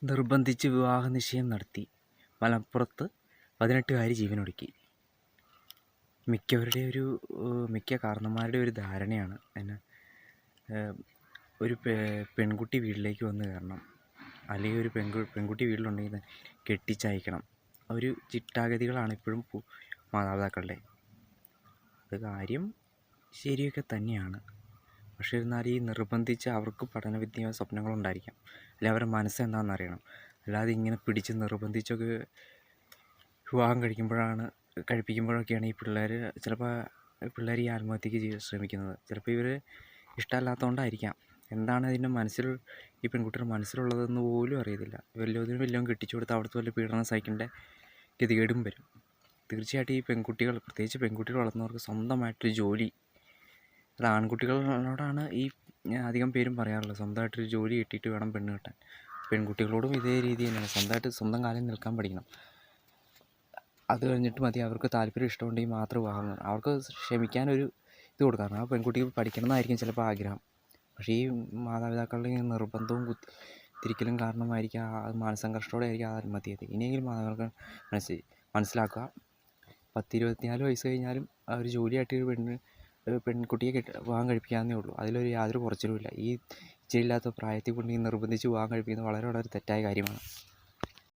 നിർബന്ധിച്ച് വിവാഹ നിശ്ചയം നടത്തി മലപ്പുറത്ത് 18കാരി ജീവനൊടുക്കി. മിക്ക കാരണന്മാരുടെ ഒരു ധാരണയാണ് ഒരു പെൺകുട്ടി വീട്ടിലേക്ക് വന്ന് കയറണം, അല്ലെങ്കിൽ ഒരു പെൺകുട്ടി വീട്ടിലുണ്ടെങ്കിൽ കെട്ടിച്ചയക്കണം. ഒരു ചിട്ടാഗതികളാണ് ഇപ്പോഴും മാതാപിതാക്കളുടെ. അത് കാര്യം ശരിയൊക്കെ തന്നെയാണ്. പക്ഷേ എന്നാൽ ഈ നിർബന്ധിച്ച് അവർക്ക് പഠന വിദ്യാഭ്യാസ സ്വപ്നങ്ങളുണ്ടായിരിക്കാം, അല്ലെങ്കിൽ അവരുടെ മനസ്സെന്താണെന്ന് അറിയണം. അല്ലാതെ ഇങ്ങനെ പിടിച്ച് നിർബന്ധിച്ചൊക്കെ വിവാഹം കഴിപ്പിക്കുമ്പോഴൊക്കെയാണ് പിള്ളേർ ഈ ആത്മഹത്യക്ക് ശ്രമിക്കുന്നത്. ചിലപ്പോൾ ഇവർ ഇഷ്ടമല്ലാത്തതുകൊണ്ടായിരിക്കാം. എന്താണ് ഇതിൻ്റെ ഈ പെൺകുട്ടിയുടെ മനസ്സിലുള്ളതെന്ന് പോലും അറിയത്തില്ല. വല്ലതും കെട്ടിച്ചു കൊടുത്ത് അവിടുത്തെ വല്ല പീഡനം സഹിക്കേണ്ട ഗതികേടും വരും. തീർച്ചയായിട്ടും ഈ പ്രത്യേകിച്ച് പെൺകുട്ടികൾ വളർത്തുന്നവർക്ക് സ്വന്തമായിട്ടൊരു ജോലി, അത് ആൺകുട്ടികളോടാണ് അധികം പേരും പറയാറുള്ളത്, സ്വന്തമായിട്ടൊരു ജോലി കിട്ടിയിട്ട് വേണം പെണ്ണ് കെട്ടാൻ. പെൺകുട്ടികളോടും ഇതേ രീതി തന്നെയാണ്. സ്വന്തം കാലിൽ നിൽക്കാൻ പഠിക്കണം. അത് കഴിഞ്ഞിട്ട് മതി അവർക്ക് താല്പര്യം ഇഷ്ടമുണ്ടെങ്കിൽ മാത്രം വിവാഹം. അവർക്ക് ക്ഷമിക്കാനൊരു ഇത് കൊടുക്കാം. ആ പെൺകുട്ടിക്ക് പഠിക്കണം എന്നായിരിക്കും ചിലപ്പോൾ ആഗ്രഹം. പക്ഷേ ഈ മാതാപിതാക്കളുടെ നിർബന്ധവും തിരിക്കലും കാരണമായിരിക്കും മാനസംഘർഷത്തോടെ ആയിരിക്കും ആത്മഹത്യ ചെയ്തത്. ഇനിയെങ്കിലും മാതാപിതാക്കൾ മനസ്സിലാക്കുക, 10-24 വയസ്സ് കഴിഞ്ഞാലും ഒരു ജോലിയായിട്ട് ഒരു പെൺകുട്ടിയെ വിവാഹം കഴിപ്പിക്കാവുന്നേ ഉള്ളൂ. യാതൊരു കുറച്ചിലുമില്ല. ഈ ഇച്ചിരിയില്ലാത്ത പ്രായത്തിൽ കൊണ്ട് നിർബന്ധിച്ച് വിവാഹം കഴിപ്പിക്കുന്നത് വളരെ വളരെ തെറ്റായ കാര്യമാണ്.